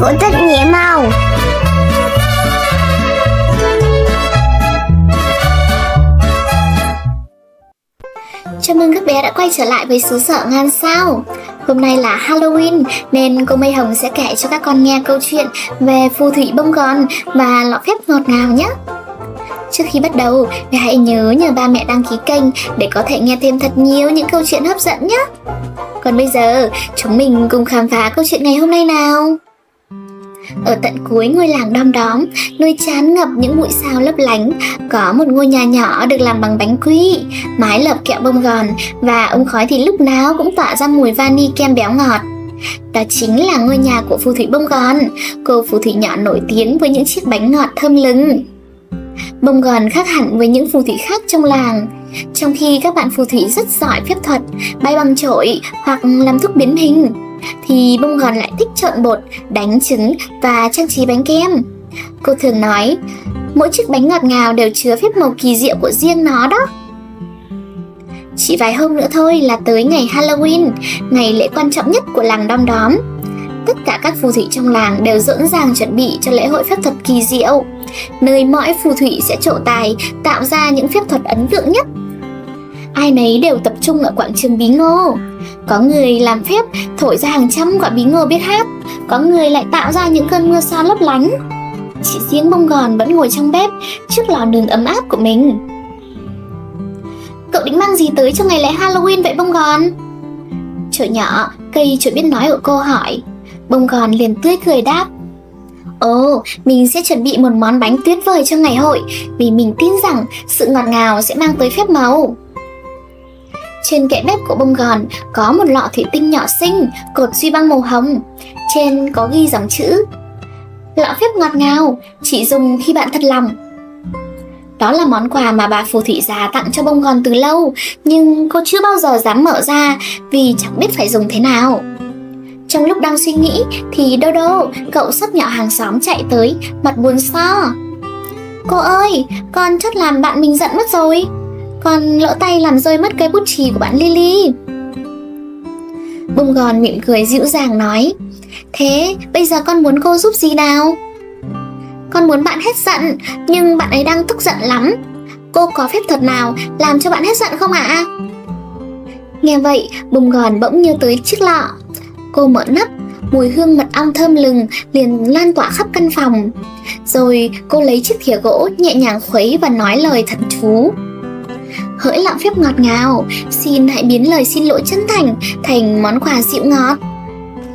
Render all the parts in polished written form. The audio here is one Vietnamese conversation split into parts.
của Thích Nghĩa Màu. Chào mừng các bé đã quay trở lại với xứ sở ngàn sao. Hôm nay là Halloween nên cô Mây Hồng sẽ kể cho các con nghe câu chuyện về phù thủy bông gòn và lọ phép ngọt ngào nhé. Trước khi bắt đầu, hãy nhớ ba mẹ đăng ký kênh để có thể nghe thêm thật nhiều những câu chuyện hấp dẫn nhé. Còn bây giờ, chúng mình cùng khám phá câu chuyện ngày hôm nay nào. Ở tận cuối ngôi làng Đom Đóm, nơi tràn ngập những bụi sao lấp lánh, có một ngôi nhà nhỏ được làm bằng bánh quy, mái lợp kẹo bông gòn và ống khói thì lúc nào cũng tỏa ra mùi vani kem béo ngọt. Đó chính là ngôi nhà của phù thủy bông gòn, cô phù thủy nhỏ nổi tiếng với những chiếc bánh ngọt thơm lừng. Bông gòn khác hẳn với những phù thủy khác trong làng. Trong khi các bạn phù thủy rất giỏi phép thuật, bay bằng chổi hoặc làm thuốc biến hình, thì bông gòn lại thích trộn bột, đánh trứng và trang trí bánh kem. Cô thường nói, mỗi chiếc bánh ngọt ngào đều chứa phép màu kỳ diệu của riêng nó đó. Chỉ vài hôm nữa thôi là tới ngày Halloween, ngày lễ quan trọng nhất của làng Đom Đóm. Tất cả các phù thủy trong làng đều rộn ràng chuẩn bị cho lễ hội phép thuật kỳ diệu, nơi mọi phù thủy sẽ trổ tài tạo ra những phép thuật ấn tượng nhất. Ai nấy đều tập trung ở quảng trường bí ngô. Có người làm phép thổi ra hàng trăm quả bí ngô biết hát, có người lại tạo ra những cơn mưa sao lấp lánh. Chỉ riêng bông gòn vẫn ngồi trong bếp trước lò nướng ấm áp của mình. Cậu định mang gì tới cho ngày lễ Halloween vậy bông gòn? Chổi nhỏ, cây chổi biết nói của cô hỏi. Bông gòn liền tươi cười đáp, ồ, mình sẽ chuẩn bị một món bánh tuyệt vời cho ngày hội, vì mình tin rằng sự ngọt ngào sẽ mang tới phép màu. Trên kệ bếp của bông gòn có một lọ thủy tinh nhỏ xinh, cột duy băng màu hồng. Trên có ghi dòng chữ, lọ phép ngọt ngào, chỉ dùng khi bạn thật lòng. Đó là món quà mà bà phù thủy già tặng cho bông gòn từ lâu, nhưng cô chưa bao giờ dám mở ra vì chẳng biết phải dùng thế nào. Trong lúc đang suy nghĩ thì Dodo, cậu sóc nhỏ hàng xóm chạy tới, mặt buồn so. Cô ơi, con chắc làm bạn mình giận mất rồi. Con lỡ tay làm rơi mất cây bút chì của bạn Lily. Bông gòn mỉm cười dịu dàng nói, thế bây giờ con muốn cô giúp gì nào? Con muốn bạn hết giận, nhưng bạn ấy đang tức giận lắm. Cô có phép thuật nào làm cho bạn hết giận không ạ? Nghe vậy, bông gòn bỗng nhớ tới chiếc lọ. Cô mở nắp, mùi hương mật ong thơm lừng liền lan tỏa khắp căn phòng. Rồi cô lấy chiếc thìa gỗ nhẹ nhàng khuấy và nói lời thần chú. Hỡi lọ phép ngọt ngào, xin hãy biến lời xin lỗi chân thành thành món quà dịu ngọt.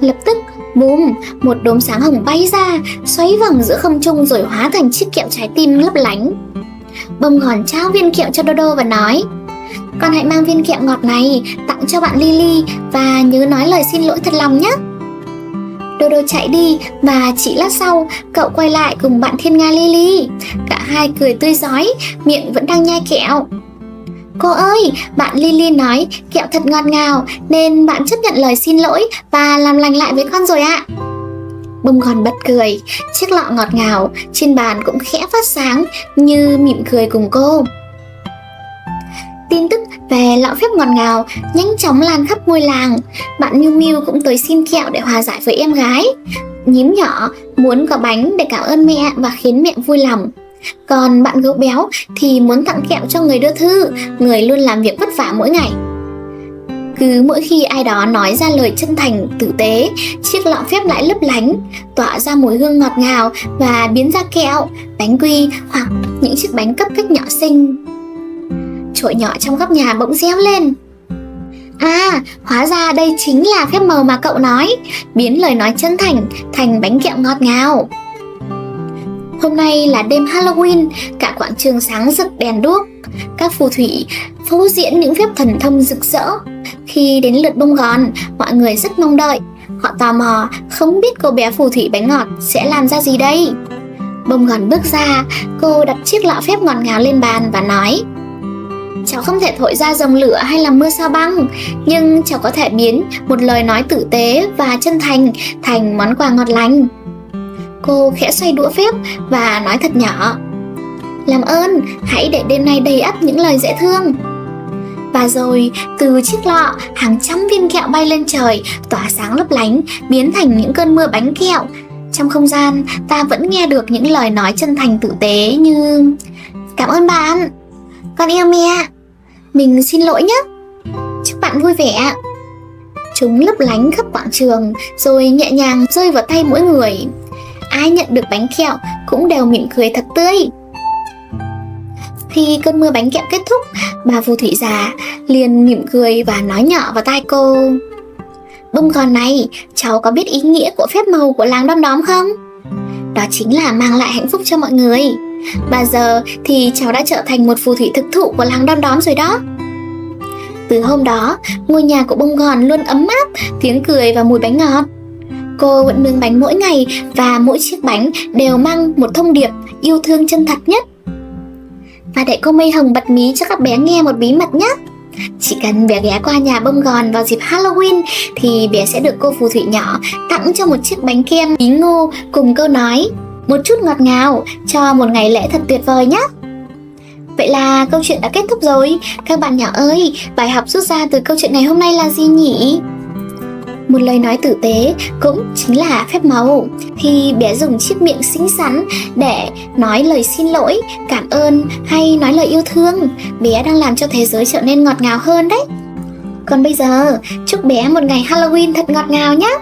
Lập tức, bùm, một đốm sáng hồng bay ra, xoáy vòng giữa không trung rồi hóa thành chiếc kẹo trái tim lấp lánh. Bông gòn trao viên kẹo cho Dodo và nói, con hãy mang viên kẹo ngọt này tặng cho bạn Lily và nhớ nói lời xin lỗi thật lòng nhé. Dodo chạy đi và chỉ lát sau cậu quay lại cùng bạn thiên nga Lily. Cả hai cười tươi rói, miệng vẫn đang nhai kẹo. Cô ơi, bạn Lily nói kẹo thật ngọt ngào nên bạn chấp nhận lời xin lỗi và làm lành lại với con rồi ạ. Bông gòn bật cười, chiếc lọ ngọt ngào trên bàn cũng khẽ phát sáng như mỉm cười cùng cô. Tin tức về lọ phép ngọt ngào nhanh chóng lan khắp ngôi làng. Bạn Miu Miu cũng tới xin kẹo để hòa giải với em gái. Nhím nhỏ muốn có bánh để cảm ơn mẹ và khiến mẹ vui lòng. Còn bạn gấu béo thì muốn tặng kẹo cho người đưa thư, người luôn làm việc vất vả mỗi ngày. Cứ mỗi khi ai đó nói ra lời chân thành, tử tế, chiếc lọ phép lại lấp lánh, tỏa ra mùi hương ngọt ngào và biến ra kẹo, bánh quy hoặc những chiếc bánh cupcake nhỏ xinh. Chổi nhỏ trong góc nhà bỗng réo lên. À, hóa ra đây chính là phép màu mà cậu nói, biến lời nói chân thành thành bánh kẹo ngọt ngào. Hôm nay là đêm Halloween, cả quảng trường sáng rực đèn đuốc. Các phù thủy phô diễn những phép thần thông rực rỡ. Khi đến lượt bông gòn, mọi người rất mong đợi. Họ tò mò, không biết cô bé phù thủy bánh ngọt sẽ làm ra gì đây. Bông gòn bước ra, cô đặt chiếc lọ phép ngọt ngào lên bàn và nói, cháu không thể thổi ra dòng lửa hay làm mưa sao băng, nhưng cháu có thể biến một lời nói tử tế và chân thành thành món quà ngọt lành. Cô khẽ xoay đũa phép và nói thật nhỏ, làm ơn, hãy để đêm nay đầy ắp những lời dễ thương. Và rồi, từ chiếc lọ, hàng trăm viên kẹo bay lên trời, tỏa sáng lấp lánh, biến thành những cơn mưa bánh kẹo. Trong không gian, ta vẫn nghe được những lời nói chân thành tử tế như: cảm ơn bạn, con yêu mẹ, mình xin lỗi nhé, chúc bạn vui vẻ. Chúng lấp lánh khắp quảng trường rồi nhẹ nhàng rơi vào tay mỗi người. Ai nhận được bánh kẹo cũng đều mỉm cười thật tươi. Khi cơn mưa bánh kẹo kết thúc, bà phù thủy già liền mỉm cười và nói nhỏ vào tai cô: bông gòn này, cháu có biết ý nghĩa của phép màu của làng Đom Đóm không? Đó chính là mang lại hạnh phúc cho mọi người. Và giờ thì cháu đã trở thành một phù thủy thực thụ của làng Đom Đóm rồi đó. Từ hôm đó, ngôi nhà của bông gòn luôn ấm áp, tiếng cười và mùi bánh ngọt. Cô vẫn nướng bánh mỗi ngày và mỗi chiếc bánh đều mang một thông điệp yêu thương chân thật nhất. Và để cô Mây Hồng bật mí cho các bé nghe một bí mật nhé. Chỉ cần bé ghé qua nhà bông gòn vào dịp Halloween thì bé sẽ được cô phù thủy nhỏ tặng cho một chiếc bánh kem bí ngô cùng câu nói: một chút ngọt ngào cho một ngày lễ thật tuyệt vời nhé. Vậy là câu chuyện đã kết thúc rồi. Các bạn nhỏ ơi, bài học rút ra từ câu chuyện ngày hôm nay là gì nhỉ? Một lời nói tử tế cũng chính là phép màu. Khi bé dùng chiếc miệng xinh xắn để nói lời xin lỗi, cảm ơn hay nói lời yêu thương, bé đang làm cho thế giới trở nên ngọt ngào hơn đấy. Còn bây giờ, chúc bé một ngày Halloween thật ngọt ngào nhé.